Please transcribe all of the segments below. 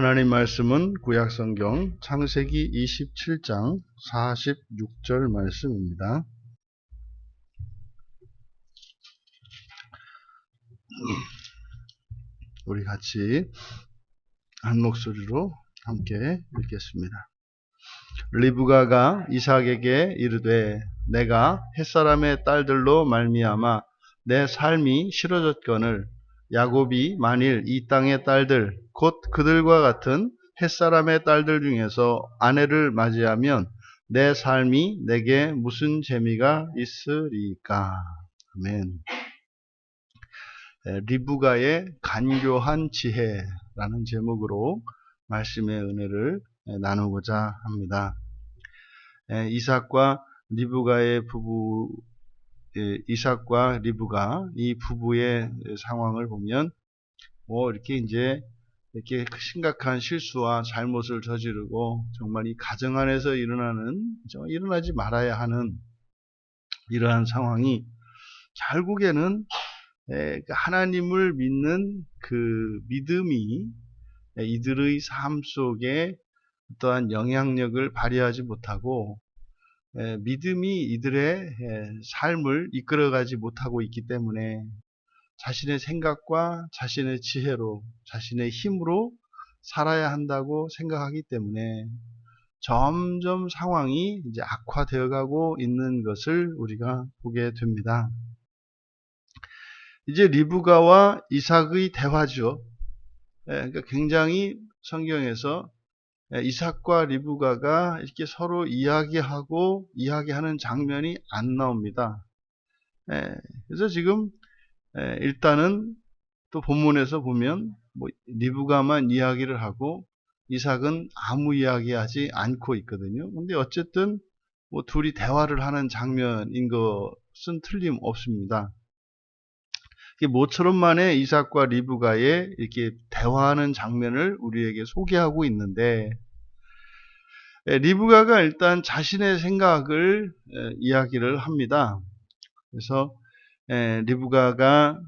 하나님 말씀은 구약성경 창세기 27장 46절 말씀입니다. 우리 같이 한 목소리로 함께 읽겠습니다. 리브가가 이삭에게 이르되 내가 햇사람의 딸들로 말미암아 내 삶이 싫어졌거늘 야곱이 만일 이 땅의 딸들 곧 그들과 같은 햇사람의 딸들 중에서 아내를 맞이하면 내 삶이 내게 무슨 재미가 있으리까. 아멘. 리브가의 간교한 지혜라는 제목으로 말씀의 은혜를 나누고자 합니다. 이삭과 리브가 이 부부의 상황을 보면 이렇게 심각한 실수와 잘못을 저지르고 정말 이 가정 안에서 일어나지 말아야 하는 이러한 상황이 결국에는 하나님을 믿는 그 믿음이 이들의 삶 속에 어떠한 영향력을 발휘하지 못하고 믿음이 이들의 삶을 이끌어가지 못하고 있기 때문에 자신의 생각과 자신의 지혜로 자신의 힘으로 살아야 한다고 생각하기 때문에 점점 상황이 이제 악화되어가고 있는 것을 우리가 보게 됩니다. 이제 리브가와 이삭의 대화죠. 그러니까 굉장히 성경에서 이삭과 리브가가 이렇게 서로 이야기하는 장면이 안 나옵니다. 그래서 지금 일단은 또 본문에서 보면 리브가만 이야기를 하고 이삭은 아무 이야기하지 않고 있거든요. 근데 어쨌든 둘이 대화를 하는 장면인 것은 틀림없습니다. 모처럼 만에 이삭과 리브가의 이렇게 대화하는 장면을 우리에게 소개하고 있는데, 리브가가 일단 자신의 생각을 이야기를 합니다. 그래서 리브가가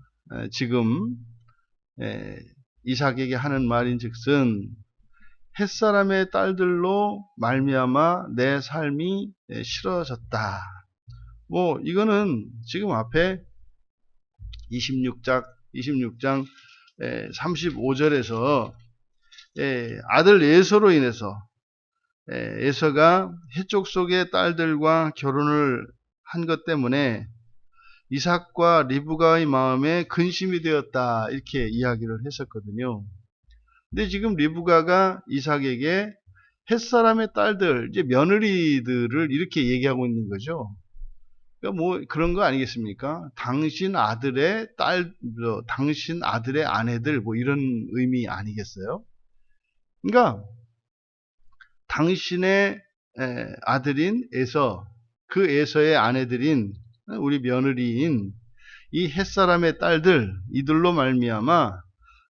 지금 이삭에게 하는 말인즉슨 햇사람의 딸들로 말미암아 내 삶이 싫어졌다. 이거는 지금 앞에 26장 35절에서 아들 에서로 인해서 에서가 해족 속의 딸들과 결혼을 한 것 때문에 이삭과 리브가의 마음에 근심이 되었다, 이렇게 이야기를 했었거든요. 근데 지금 리브가가 이삭에게 햇사람의 딸들, 이제 며느리들을 이렇게 얘기하고 있는 거죠. 그러니까 그런 거 아니겠습니까? 당신 아들의 당신 아들의 아내들, 이런 의미 아니겠어요? 그러니까 당신의 아들인 에서, 그 에서의 아내들인 우리 며느리인 이 햇사람의 딸들, 이들로 말미암아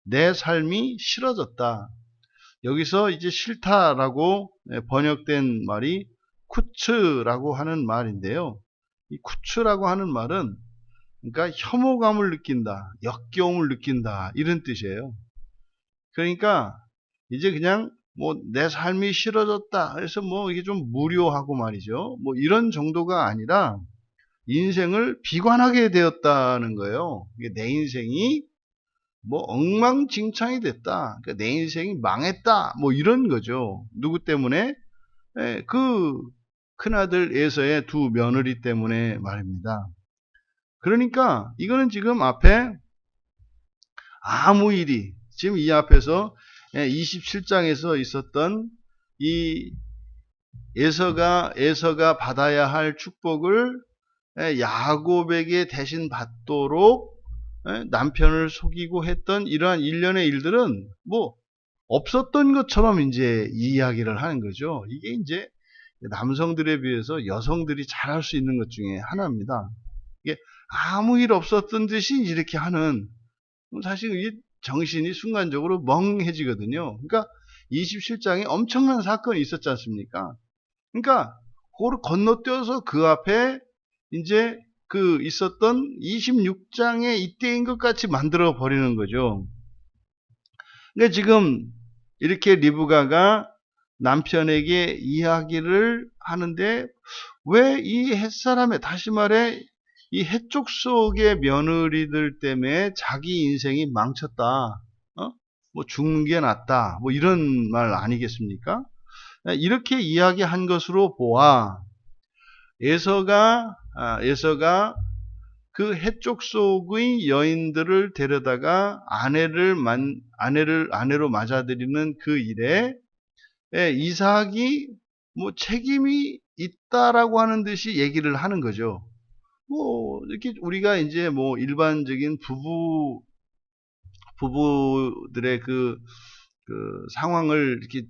내 삶이 싫어졌다. 여기서 이제 싫다라고 번역된 말이 쿠츠라고 하는 말인데요. 이 쿠츠라고 하는 말은 그러니까 혐오감을 느낀다, 역겨움을 느낀다, 이런 뜻이에요. 그러니까 이제 그냥 내 삶이 싫어졌다 해서 이게 좀 무료하고 말이죠. 이런 정도가 아니라 인생을 비관하게 되었다는 거예요. 이게 내 인생이 엉망진창이 됐다. 그러니까 내 인생이 망했다. 이런 거죠. 누구 때문에? 그 큰아들 에서의 두 며느리 때문에 말입니다. 그러니까 이거는 지금 앞에 아무 일이, 지금 이 앞에서 27장에서 있었던 이 에서가 받아야 할 축복을 야곱에게 대신 받도록 남편을 속이고 했던 이러한 일련의 일들은 없었던 것처럼 이제 이야기를 하는 거죠. 이게 이제 남성들에 비해서 여성들이 잘할 수 있는 것 중에 하나입니다. 이게 아무 일 없었던 듯이 이렇게 하는, 사실 이 정신이 순간적으로 멍해지거든요. 그러니까 27장에 엄청난 사건이 있었지 않습니까? 그러니까 그걸 건너뛰어서 그 앞에 이제 그 있었던 26장의 이때인 것 같이 만들어 버리는 거죠. 근데 지금 이렇게 리브가가 남편에게 이야기를 하는데 왜 이 햇사람의, 다시 말해 이 해쪽 속의 며느리들 때문에 자기 인생이 망쳤다. 뭐 죽는 게 낫다. 뭐 이런 말 아니겠습니까? 이렇게 이야기한 것으로 보아 에서가 그 해쪽 속의 여인들을 데려다가 아내로 맞아들이는 그 일에 이삭이 뭐 책임이 있다라고 하는 듯이 얘기를 하는 거죠. 뭐 이렇게 우리가 이제 뭐 일반적인 부부들의 그 상황을 이렇게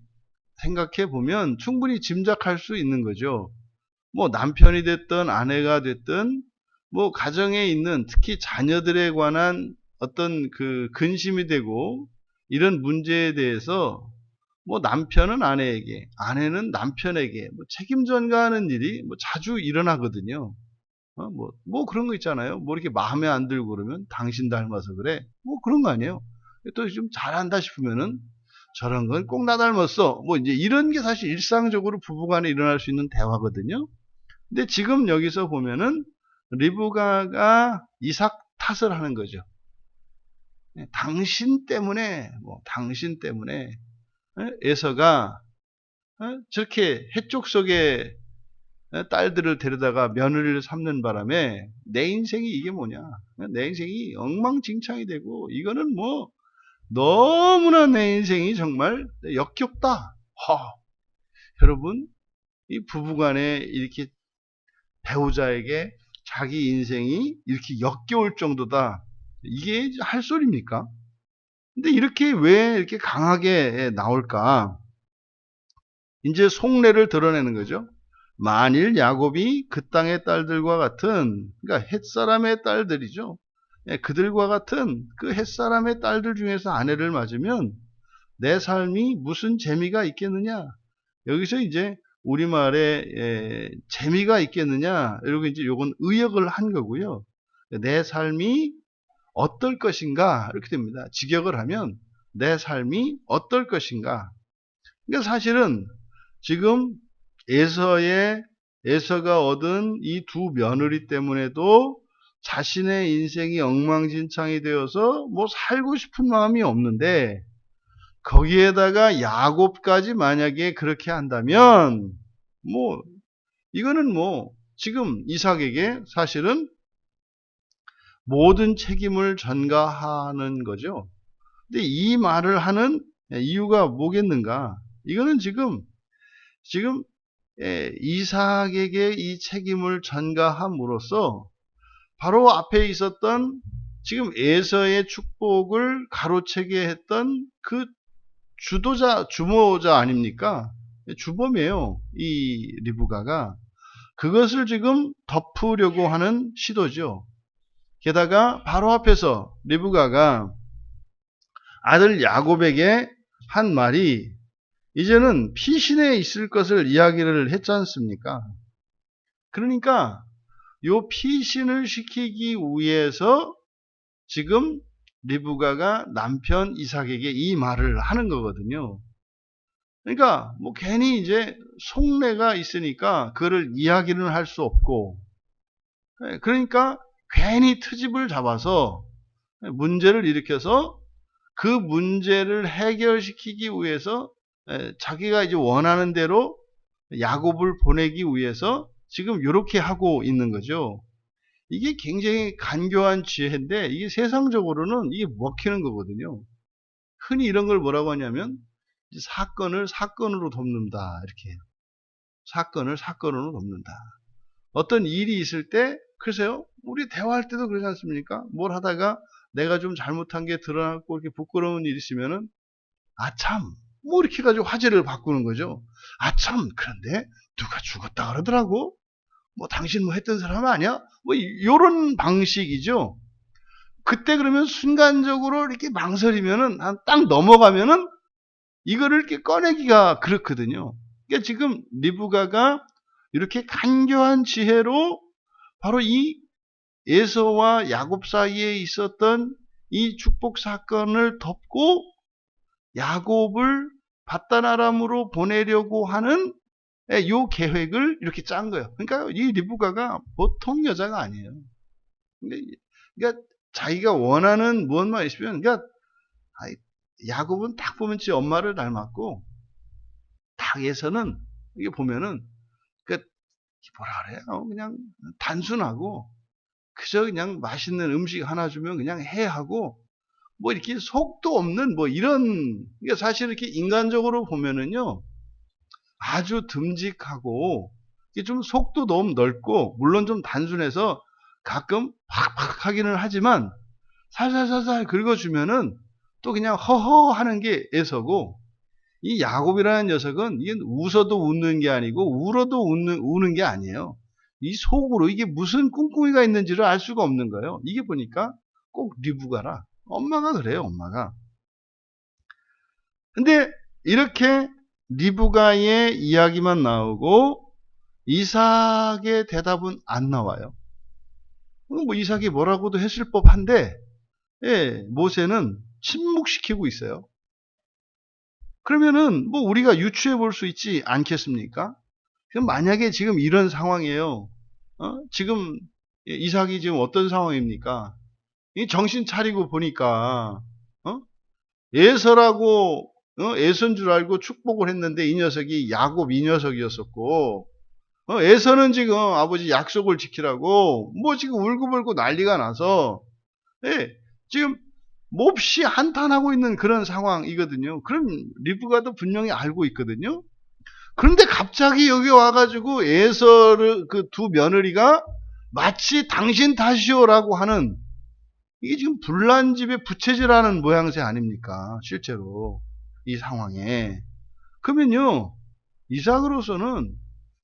생각해 보면 충분히 짐작할 수 있는 거죠. 뭐 남편이 됐든 아내가 됐든 뭐 가정에 있는 특히 자녀들에 관한 어떤 그 근심이 되고 이런 문제에 대해서 뭐 남편은 아내에게, 아내는 남편에게 뭐 책임 전가하는 일이 뭐 자주 일어나거든요. 뭐 그런 거 있잖아요. 뭐 이렇게 마음에 안 들고 그러면 당신 닮아서 그래. 뭐 그런 거 아니에요. 또 좀 잘한다 싶으면은 저런 건 꼭 나 닮았어. 뭐 이제 이런 게 사실 일상적으로 부부간에 일어날 수 있는 대화거든요. 근데 지금 여기서 보면은 리브가가 이삭 탓을 하는 거죠. 당신 때문에 에서가 저렇게 해쪽 속에 딸들을 데려다가 며느리를 삼는 바람에 내 인생이 이게 뭐냐? 내 인생이 엉망진창이 되고 이거는 뭐 너무나 내 인생이 정말 역겹다. 여러분, 이 부부간에 이렇게 배우자에게 자기 인생이 이렇게 역겨울 정도다. 이게 할 소리입니까? 근데 이렇게 왜 이렇게 강하게 나올까? 이제 속내를 드러내는 거죠. 만일 야곱이 그 땅의 딸들과 같은, 그러니까 햇사람의 딸들이죠. 그들과 같은 그 햇사람의 딸들 중에서 아내를 맞으면 내 삶이 무슨 재미가 있겠느냐? 여기서 이제 우리말에 재미가 있겠느냐? 이러고 이제 요건 의역을 한 거고요. 내 삶이 어떨 것인가? 이렇게 됩니다. 직역을 하면 내 삶이 어떨 것인가? 그러니까 사실은 지금 에서가 얻은 이 두 며느리 때문에도 자신의 인생이 엉망진창이 되어서 뭐 살고 싶은 마음이 없는데 거기에다가 야곱까지 만약에 그렇게 한다면 뭐 이거는 뭐 지금 이삭에게 사실은 모든 책임을 전가하는 거죠. 근데 이 말을 하는 이유가 뭐겠는가? 이거는 지금 이삭에게 이 책임을 전가함으로써 바로 앞에 있었던 지금 에서의 축복을 가로채게 했던 그 주모자 아닙니까? 주범이에요. 이 리브가가. 그것을 지금 덮으려고 하는 시도죠. 게다가 바로 앞에서 리브가가 아들 야곱에게 한 말이 이제는 피신에 있을 것을 이야기를 했지 않습니까? 그러니까 요 피신을 시키기 위해서 지금 리브가가 남편 이삭에게 이 말을 하는 거거든요. 그러니까 뭐 괜히 이제 속내가 있으니까 그거를 이야기는 할 수 없고, 그러니까 괜히 트집을 잡아서 문제를 일으켜서 그 문제를 해결시키기 위해서 자기가 이제 원하는 대로 야곱을 보내기 위해서 지금 이렇게 하고 있는 거죠. 이게 굉장히 간교한 지혜인데 이게 세상적으로는 이게 먹히는 거거든요. 흔히 이런 걸 뭐라고 하냐면 사건을 사건으로 덮는다 이렇게 해요. 사건을 사건으로 덮는다. 어떤 일이 있을 때 글쎄요, 우리 대화할 때도 그러지 않습니까? 뭘 하다가 내가 좀 잘못한 게 드러나고 이렇게 부끄러운 일이 있으면은 아참 뭐 이렇게 가지고 화제를 바꾸는 거죠. 아참 그런데 누가 죽었다 그러더라고. 뭐 당신 뭐 했던 사람 아니야? 뭐 이런 방식이죠. 그때 그러면 순간적으로 이렇게 망설이면은 딱 넘어가면은 이거를 이렇게 꺼내기가 그렇거든요. 그러니까 지금 리브가가 이렇게 간교한 지혜로 바로 이 에서와 야곱 사이에 있었던 이 축복 사건을 덮고 야곱을 바단 아람으로 보내려고 하는 요 계획을 이렇게 짠 거예요. 그러니까 이 리브가가 보통 여자가 아니에요. 그러니까 자기가 원하는 무엇만 있으면, 그러니까 야곱은 딱 보면 지 엄마를 닮았고, 딱 예서는 이게 보면은 그 뭐라 그래요? 그냥 단순하고 그저 그냥 맛있는 음식 하나 주면 그냥 해 하고, 뭐 이렇게 속도 없는 뭐 이런, 그러니까 사실 이렇게 인간적으로 보면은요 아주 듬직하고 좀 속도 너무 넓고, 물론 좀 단순해서 가끔 팍팍 하기는 하지만 살살살살 긁어주면은 또 그냥 허허 하는 게 애서고, 이 야곱이라는 녀석은 이게 웃어도 웃는 게 아니고 울어도 우는 게 아니에요. 이 속으로 이게 무슨 꿍꿍이가 있는지를 알 수가 없는 거예요. 이게 보니까 꼭 리브가라. 엄마가 그래요, 엄마가. 근데 이렇게 리브가의 이야기만 나오고 이삭의 대답은 안 나와요. 뭐 이삭이 뭐라고도 했을 법한데, 예, 모세는 침묵시키고 있어요. 그러면은 뭐 우리가 유추해 볼 수 있지 않겠습니까? 그럼 만약에 지금 이런 상황이에요. 지금 이삭이 지금 어떤 상황입니까? 이 정신 차리고 보니까 에서라고 에서인 줄 알고 축복을 했는데 이 녀석이 야곱 이 녀석이었었고, 에서는 지금 아버지 약속을 지키라고 뭐 지금 울고불고 난리가 나서, 예, 지금 몹시 한탄하고 있는 그런 상황이거든요. 그럼 리브가도 분명히 알고 있거든요. 그런데 갑자기 여기 와가지고 에서를 그 두 며느리가 마치 당신 탓이오라고 하는, 이게 지금 불난집의 부채질하는 모양새 아닙니까? 실제로 이 상황에. 그러면요 이삭으로서는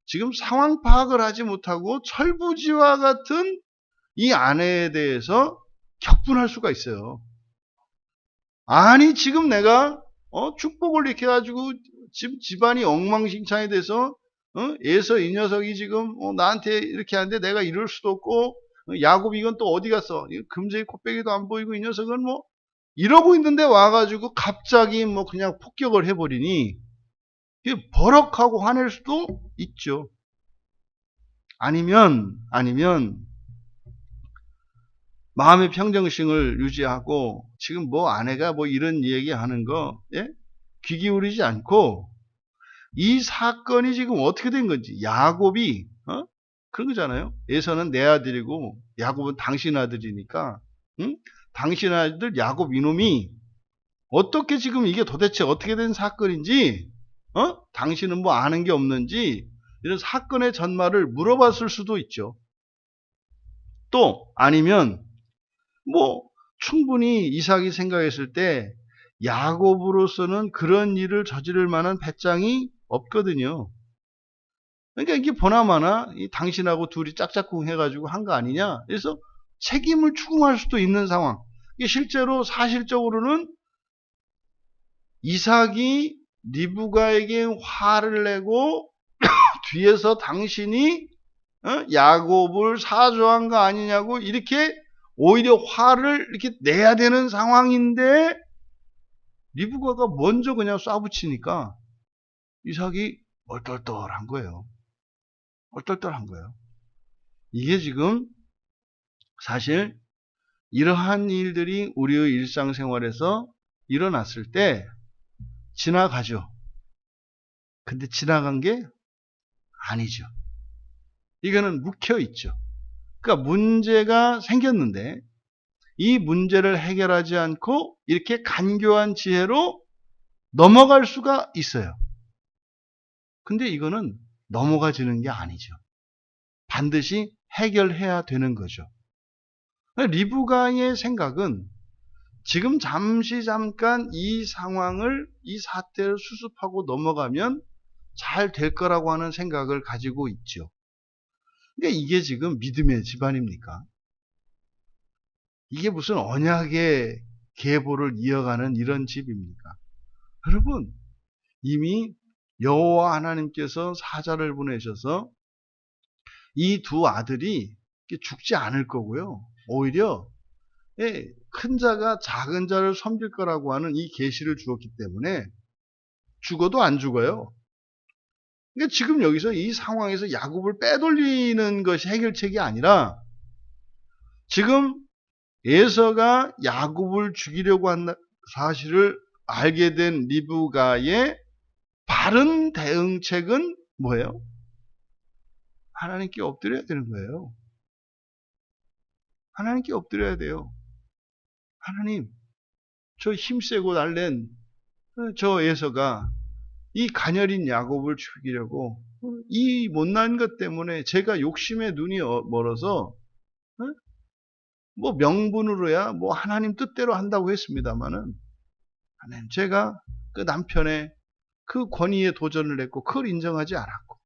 지금 상황 파악을 하지 못하고 철부지와 같은 이 아내에 대해서 격분할 수가 있어요. 아니 지금 내가 축복을 이렇게 해가지고 지금 집안이 엉망진창이 돼서 에서 이 녀석이 지금 나한테 이렇게 하는데 내가 이럴 수도 없고, 야곱 이건 또 어디 갔어? 금제의 콧배기도 안 보이고 이 녀석은 뭐 이러고 있는데 와가지고 갑자기 뭐 그냥 폭격을 해버리니 버럭하고 화낼 수도 있죠. 아니면 마음의 평정심을 유지하고 지금 뭐 아내가 뭐 이런 얘기하는 거 귀 기울이지 않고, 이 사건이 지금 어떻게 된 건지, 야곱이 그런 거잖아요. 에서는 내 아들이고 야곱은 당신 아들이니까, 응? 당신 아들 야곱 이놈이 어떻게 지금 이게 도대체 어떻게 된 사건인지, 당신은 뭐 아는 게 없는지 이런 사건의 전말을 물어봤을 수도 있죠. 또 아니면 뭐 충분히 이삭이 생각했을 때 야곱으로서는 그런 일을 저지를 만한 배짱이 없거든요. 그러니까 이게 보나마나 당신하고 둘이 짝짝꿍 해가지고 한 거 아니냐. 그래서 책임을 추궁할 수도 있는 상황. 이게 실제로 사실적으로는 이삭이 리브가에게 화를 내고 뒤에서 당신이 야곱을 사조한 거 아니냐고 이렇게 오히려 화를 이렇게 내야 되는 상황인데, 리브가가 먼저 그냥 쏴붙이니까 이삭이 얼떨떨한 거예요. 얼떨떨한 거예요. 이게 지금 사실 이러한 일들이 우리의 일상생활에서 일어났을 때 지나가죠. 근데 지나간 게 아니죠. 이거는 묵혀있죠. 그러니까 문제가 생겼는데 이 문제를 해결하지 않고 이렇게 간교한 지혜로 넘어갈 수가 있어요. 근데 이거는 넘어가지는 게 아니죠. 반드시 해결해야 되는 거죠. 리브가의 생각은 지금 잠깐 이 상황을, 이 사태를 수습하고 넘어가면 잘 될 거라고 하는 생각을 가지고 있죠. 그러니까 이게 지금 믿음의 집안입니까? 이게 무슨 언약의 계보를 이어가는 이런 집입니까? 여러분, 이미 여호와 하나님께서 사자를 보내셔서 이 두 아들이 죽지 않을 거고요. 오히려 큰 자가 작은 자를 섬길 거라고 하는 이 계시를 주었기 때문에 죽어도 안 죽어요. 그러니까 지금 여기서 이 상황에서 야곱을 빼돌리는 것이 해결책이 아니라 지금 에서가 야곱을 죽이려고 한 사실을 알게 된 리브가의 바른 대응책은 뭐예요? 하나님께 엎드려야 되는 거예요. 하나님께 엎드려야 돼요. 하나님, 저 힘세고 날랜 저 에서가 이 가녀린 야곱을 죽이려고 이 못난 것 때문에 제가 욕심에 눈이 멀어서 뭐 명분으로야 뭐 하나님 뜻대로 한다고 했습니다마는 하나님 제가 그 남편의 그 권위에 도전을 했고 그걸 인정하지 않았고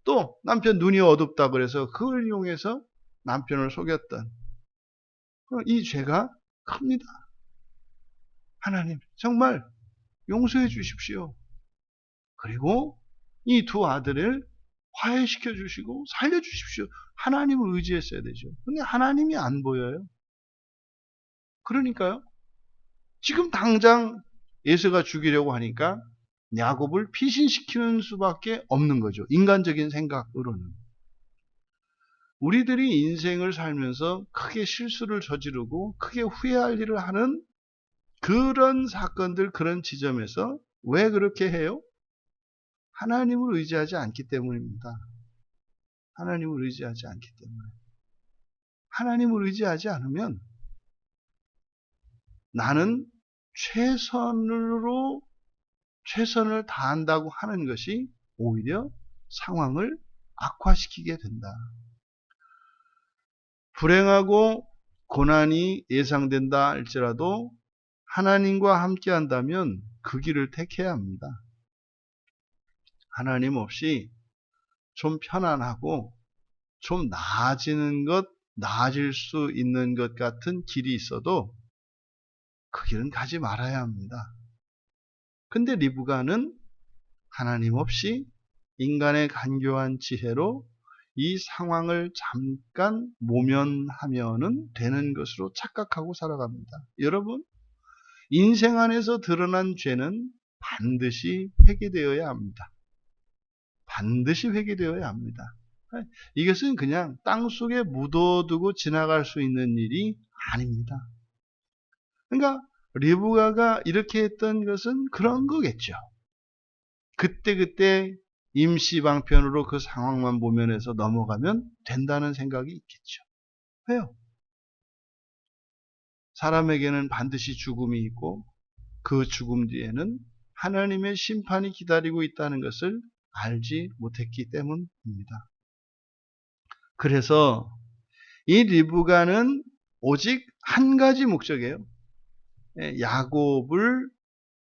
또 남편 눈이 어둡다 그래서 그걸 이용해서 남편을 속였던 이 죄가 큽니다. 하나님 정말 용서해 주십시오. 그리고 이 두 아들을 화해시켜 주시고 살려 주십시오. 하나님을 의지했어야 되죠. 근데 하나님이 안 보여요. 그러니까요. 지금 당장 에서가 죽이려고 하니까 야곱을 피신시키는 수밖에 없는 거죠. 인간적인 생각으로는. 우리들이 인생을 살면서 크게 실수를 저지르고 크게 후회할 일을 하는 그런 사건들, 그런 지점에서 왜 그렇게 해요? 하나님을 의지하지 않기 때문입니다. 하나님을 의지하지 않기 때문에. 하나님을 의지하지 않으면 나는 최선을 다한다고 하는 것이 오히려 상황을 악화시키게 된다. 불행하고 고난이 예상된다 할지라도 하나님과 함께 한다면 그 길을 택해야 합니다. 하나님 없이 좀 편안하고 좀 나아질 수 있는 것 같은 길이 있어도 그 길은 가지 말아야 합니다. 근데 리브가는 하나님 없이 인간의 간교한 지혜로 이 상황을 잠깐 모면하면은 되는 것으로 착각하고 살아갑니다. 여러분, 인생 안에서 드러난 죄는 반드시 회개되어야 합니다. 반드시 회개되어야 합니다. 이것은 그냥 땅속에 묻어두고 지나갈 수 있는 일이 아닙니다. 그러니까 리브가가 이렇게 했던 것은 그런 거겠죠. 그때 임시 방편으로 그 상황만 모면해서 넘어가면 된다는 생각이 있겠죠. 왜요? 사람에게는 반드시 죽음이 있고 그 죽음 뒤에는 하나님의 심판이 기다리고 있다는 것을 알지 못했기 때문입니다. 그래서 이 리브가는 오직 한 가지 목적이에요. 야곱을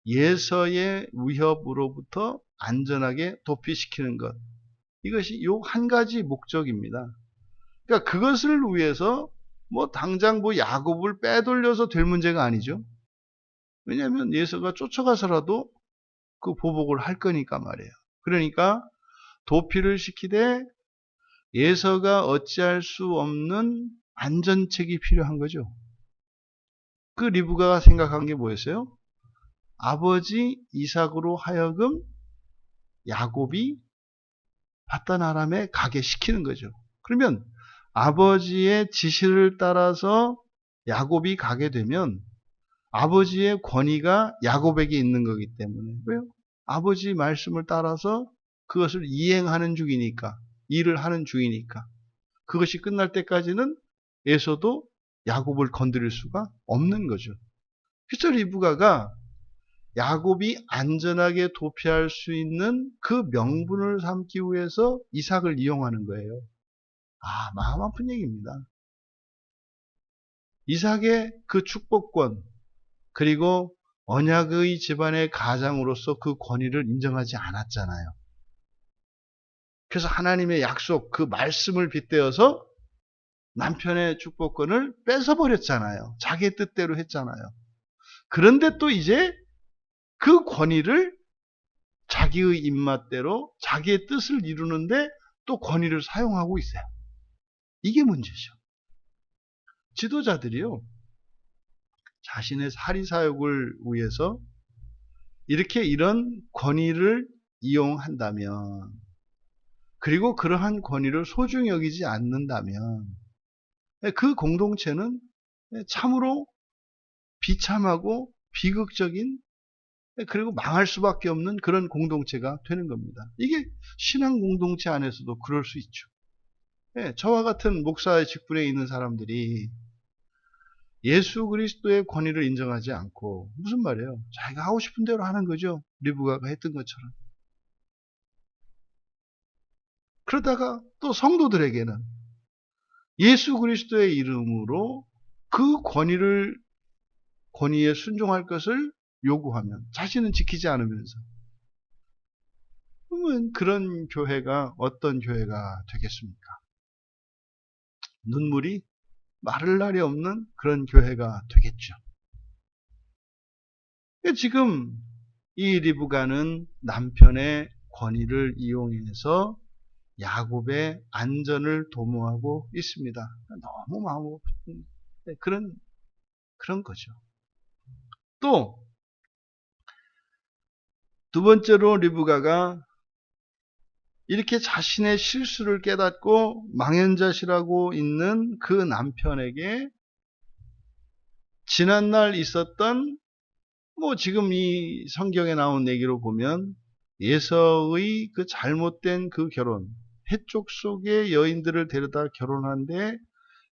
예서의 위협으로부터 안전하게 도피시키는 것. 이것이 요 한 가지 목적입니다. 그러니까 그것을 위해서 뭐 당장 뭐 야곱을 빼돌려서 될 문제가 아니죠. 왜냐하면 예서가 쫓아가서라도 그 보복을 할 거니까 말이에요. 그러니까 도피를 시키되 예서가 어찌할 수 없는 안전책이 필요한 거죠. 그 리브가가 생각한 게 뭐였어요? 아버지 이삭으로 하여금 야곱이 바단 아람에 가게 시키는 거죠. 그러면 아버지의 지시를 따라서 야곱이 가게 되면 아버지의 권위가 야곱에게 있는 거기 때문에. 왜요? 아버지 말씀을 따라서 그것을 이행하는 중이니까, 일을 하는 중이니까. 그것이 끝날 때까지는 에서도 야곱을 건드릴 수가 없는 거죠. 그래서 리브가가 야곱이 안전하게 도피할 수 있는 그 명분을 삼기 위해서 이삭을 이용하는 거예요. 아, 마음 아픈 얘기입니다. 이삭의 그 축복권, 그리고 언약의 집안의 가장으로서 그 권위를 인정하지 않았잖아요. 그래서 하나님의 약속, 그 말씀을 빗대어서 남편의 축복권을 뺏어버렸잖아요. 자기의 뜻대로 했잖아요. 그런데 또 이제 그 권위를 자기의 입맛대로 자기의 뜻을 이루는데 또 권위를 사용하고 있어요. 이게 문제죠. 지도자들이요, 자신의 사리사욕을 위해서 이렇게 이런 권위를 이용한다면, 그리고 그러한 권위를 소중히 여기지 않는다면 그 공동체는 참으로 비참하고 비극적인, 그리고 망할 수밖에 없는 그런 공동체가 되는 겁니다. 이게 신앙 공동체 안에서도 그럴 수 있죠. 저와 같은 목사의 직분에 있는 사람들이 예수 그리스도의 권위를 인정하지 않고, 무슨 말이에요? 자기가 하고 싶은 대로 하는 거죠. 리브가가 했던 것처럼. 그러다가 또 성도들에게는 예수 그리스도의 이름으로 그 권위에 순종할 것을 요구하면 자신은 지키지 않으면서, 그러면 그런 교회가 어떤 교회가 되겠습니까? 눈물이 마를 날이 없는 그런 교회가 되겠죠. 지금 이 리브가는 남편의 권위를 이용해서 야곱의 안전을 도모하고 있습니다. 너무 마음 아픈 그런 거죠. 또 두 번째로 리브가가 이렇게 자신의 실수를 깨닫고 망연자실하고 있는 그 남편에게 지난날 있었던, 지금 이 성경에 나온 얘기로 보면 에서의 그 잘못된 그 결혼, 해쪽 속의 여인들을 데려다 결혼한데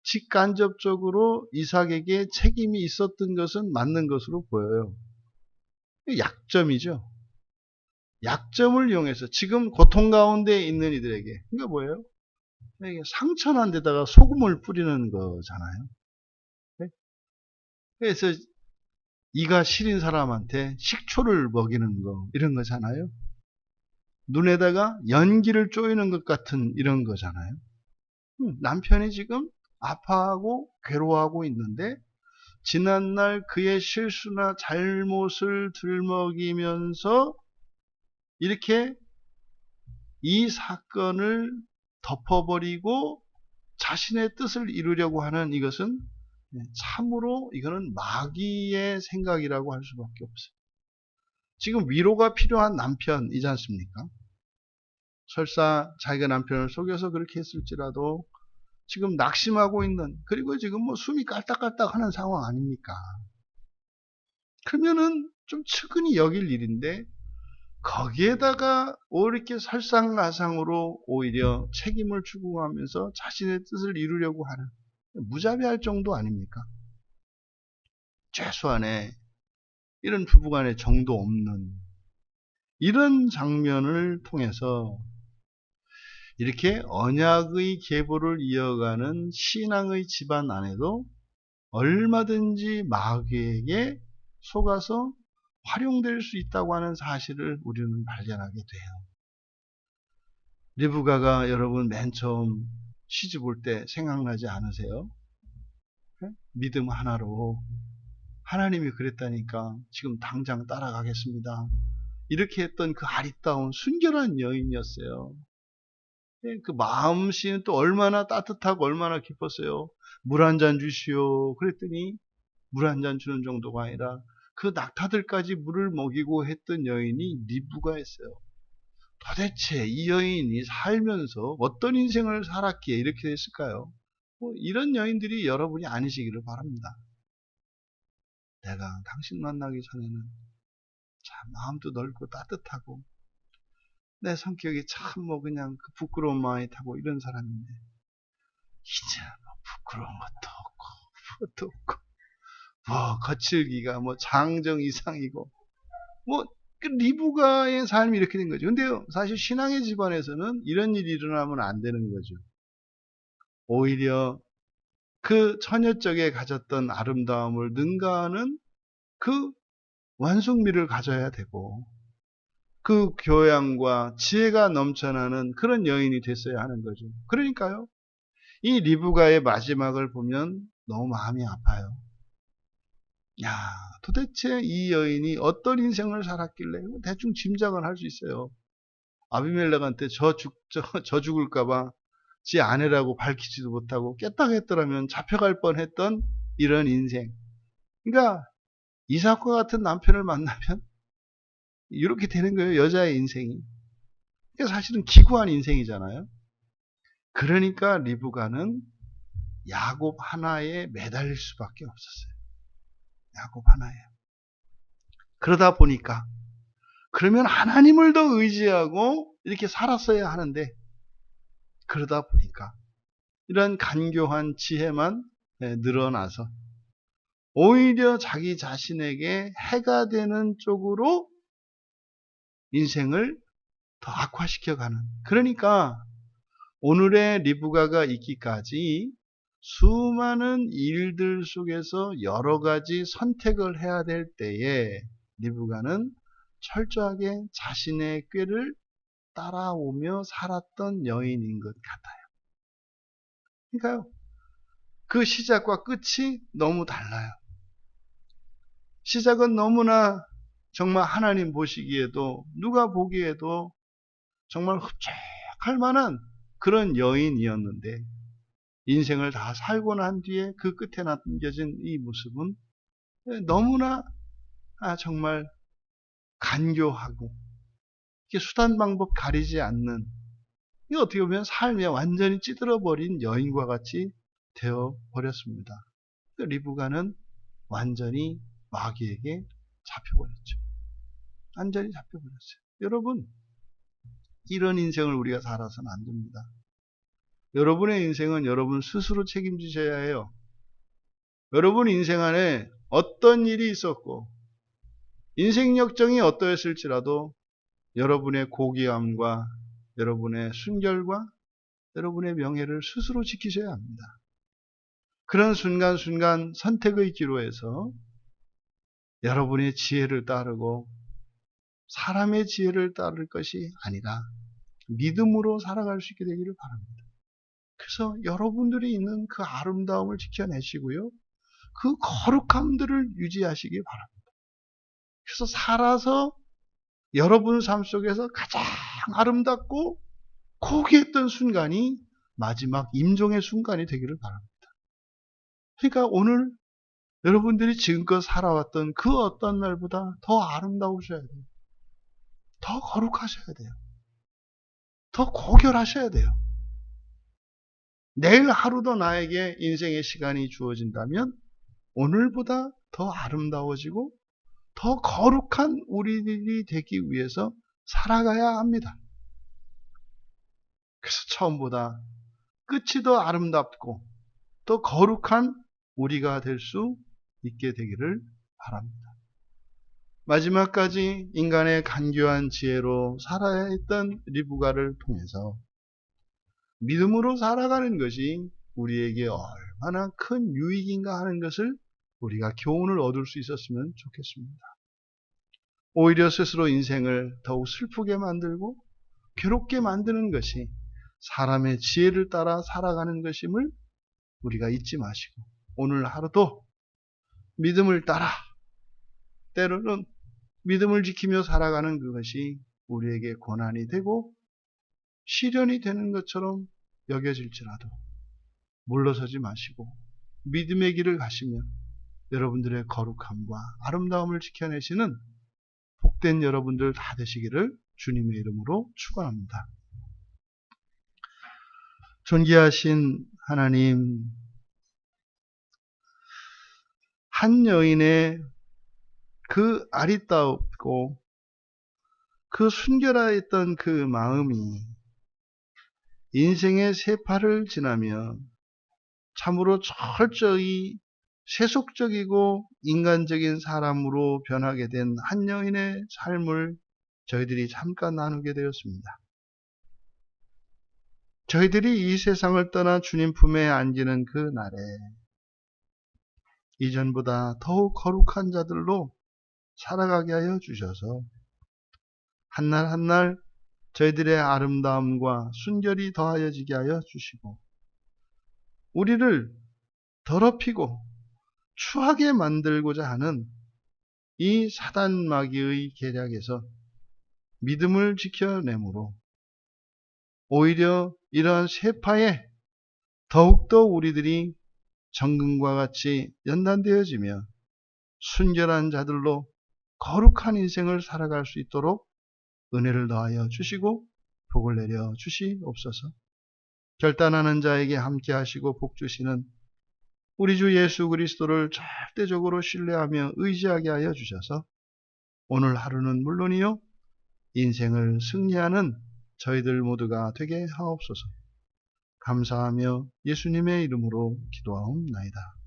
직간접적으로 이삭에게 책임이 있었던 것은 맞는 것으로 보여요. 약점이죠. 약점을 이용해서 지금 고통 가운데 있는 이들에게, 그러니까 뭐예요? 상처난 데다가 소금을 뿌리는 거잖아요. 그래서 이가 시린 사람한테 식초를 먹이는 거, 이런 거잖아요. 눈에다가 연기를 쪼이는 것 같은 이런 거잖아요. 남편이 지금 아파하고 괴로워하고 있는데 지난날 그의 실수나 잘못을 들먹이면서 이렇게 이 사건을 덮어버리고 자신의 뜻을 이루려고 하는 이것은 참으로 이거는 마귀의 생각이라고 할 수밖에 없어요. 지금 위로가 필요한 남편이지 않습니까? 설사 자기가 남편을 속여서 그렇게 했을지라도 지금 낙심하고 있는, 그리고 지금 숨이 깔딱깔딱 하는 상황 아닙니까? 그러면은 좀 측은히 여길 일인데 거기에다가 이렇게 설상가상으로 오히려 책임을 추구하면서 자신의 뜻을 이루려고 하는, 무자비할 정도 아닙니까? 최소한의 이런 부부간의 정도 없는 이런 장면을 통해서 이렇게 언약의 계보를 이어가는 신앙의 집안 안에도 얼마든지 마귀에게 속아서 활용될 수 있다고 하는 사실을 우리는 발견하게 돼요. 리브가가 여러분 맨 처음 시집 올 때 생각나지 않으세요? 믿음 하나로 하나님이 그랬다니까 지금 당장 따라가겠습니다. 이렇게 했던 그 아리따운 순결한 여인이었어요. 그 마음씨는 또 얼마나 따뜻하고 얼마나 깊었어요. 물 한 잔 주시오. 그랬더니 물 한 잔 주는 정도가 아니라 그 낙타들까지 물을 먹이고 했던 여인이 리브가였어요. 도대체 이 여인이 살면서 어떤 인생을 살았기에 이렇게 됐을까요? 이런 여인들이 여러분이 아니시기를 바랍니다. 내가 당신 만나기 전에는 참 마음도 넓고 따뜻하고 내 성격이 참 그냥 그 부끄러운 마음이 타고 이런 사람인데 이제 부끄러운 것도 없고 그것도 없고 거칠기가 장정 이상이고 그 리브가의 삶이 이렇게 된 거죠. 근데 사실 신앙의 집안에서는 이런 일이 일어나면 안 되는 거죠. 오히려 그 처녀적에 가졌던 아름다움을 능가하는 그 완숙미를 가져야 되고 그 교양과 지혜가 넘쳐나는 그런 여인이 됐어야 하는 거죠. 그러니까요, 이 리브가의 마지막을 보면 너무 마음이 아파요. 야, 도대체 이 여인이 어떤 인생을 살았길래 대충 짐작은 할 수 있어요. 아비멜렉한테 저 죽을까봐 지 아내라고 밝히지도 못하고 깨딱했더라면 잡혀갈 뻔했던 이런 인생. 그러니까 이삭과 같은 남편을 만나면 이렇게 되는 거예요. 여자의 인생이. 이게 사실은 기구한 인생이잖아요. 그러니까 리브가는 야곱 하나에 매달릴 수밖에 없었어요. 야곱 하나에. 그러다 보니까 그러면 하나님을 더 의지하고 이렇게 살았어야 하는데 그러다 보니까 이런 간교한 지혜만 늘어나서 오히려 자기 자신에게 해가 되는 쪽으로 인생을 더 악화시켜가는. 그러니까 오늘의 리브가가 있기까지 수많은 일들 속에서 여러 가지 선택을 해야 될 때에 리브가는 철저하게 자신의 꾀를 따라오며 살았던 여인인 것 같아요. 그러니까요, 그 시작과 끝이 너무 달라요. 시작은 너무나 정말 하나님 보시기에도 누가 보기에도 정말 흡족할 만한 그런 여인이었는데 인생을 다 살고 난 뒤에 그 끝에 남겨진 이 모습은 너무나 정말 간교하고 수단 방법 가리지 않는, 이 어떻게 보면 삶에 완전히 찌들어버린 여인과 같이 되어버렸습니다. 리브가는 완전히 마귀에게 잡혀버렸죠. 완전히 잡혀버렸어요. 여러분, 이런 인생을 우리가 살아서는 안 됩니다. 여러분의 인생은 여러분 스스로 책임지셔야 해요. 여러분 인생 안에 어떤 일이 있었고 인생 역정이 어떠했을지라도 여러분의 고귀함과 여러분의 순결과 여러분의 명예를 스스로 지키셔야 합니다. 그런 순간순간 선택의 기로에서 여러분의 지혜를 따르고 사람의 지혜를 따를 것이 아니라 믿음으로 살아갈 수 있게 되기를 바랍니다. 그래서 여러분들이 있는 그 아름다움을 지켜내시고요. 그 거룩함들을 유지하시기 바랍니다. 그래서 살아서 여러분 삶 속에서 가장 아름답고 고귀했던 순간이 마지막 임종의 순간이 되기를 바랍니다. 그러니까 오늘 여러분들이 지금껏 살아왔던 그 어떤 날보다 더 아름다우셔야 돼요. 더 거룩하셔야 돼요. 더 고결하셔야 돼요. 내일 하루도 나에게 인생의 시간이 주어진다면 오늘보다 더 아름다워지고 더 거룩한 우리들이 되기 위해서 살아가야 합니다. 그래서 처음보다 끝이 더 아름답고 더 거룩한 우리가 될 수 있게 되기를 바랍니다. 마지막까지 인간의 간교한 지혜로 살아야 했던 리브가를 통해서 믿음으로 살아가는 것이 우리에게 얼마나 큰 유익인가 하는 것을 우리가 교훈을 얻을 수 있었으면 좋겠습니다. 오히려 스스로 인생을 더욱 슬프게 만들고 괴롭게 만드는 것이 사람의 지혜를 따라 살아가는 것임을 우리가 잊지 마시고 오늘 하루도 믿음을 따라 때로는 믿음을 지키며 살아가는 그것이 우리에게 고난이 되고 시련이 되는 것처럼 여겨질지라도 물러서지 마시고 믿음의 길을 가시며 여러분들의 거룩함과 아름다움을 지켜내시는 복된 여러분들 다 되시기를 주님의 이름으로 축원합니다. 존귀하신 하나님, 한 여인의 그 아리따웠고 그 순결하였던 그 마음이 인생의 세파를 지나며 참으로 철저히 세속적이고 인간적인 사람으로 변하게 된 한 여인의 삶을 저희들이 잠깐 나누게 되었습니다. 저희들이 이 세상을 떠나 주님 품에 안기는 그 날에 이전보다 더욱 거룩한 자들로 살아가게 하여 주셔서 한날 한날 저희들의 아름다움과 순결이 더하여지게 하여 주시고 우리를 더럽히고 추하게 만들고자 하는 이 사단 마귀의 계략에서 믿음을 지켜내므로 오히려 이러한 세파에 더욱더 우리들이 정금과 같이 연단되어지며 순결한 자들로 거룩한 인생을 살아갈 수 있도록 은혜를 더하여 주시고 복을 내려 주시옵소서. 결단하는 자에게 함께 하시고 복 주시는 우리 주 예수 그리스도를 절대적으로 신뢰하며 의지하게 하여 주셔서 오늘 하루는 물론이요, 인생을 승리하는 저희들 모두가 되게 하옵소서. 감사하며 예수님의 이름으로 기도하옵나이다.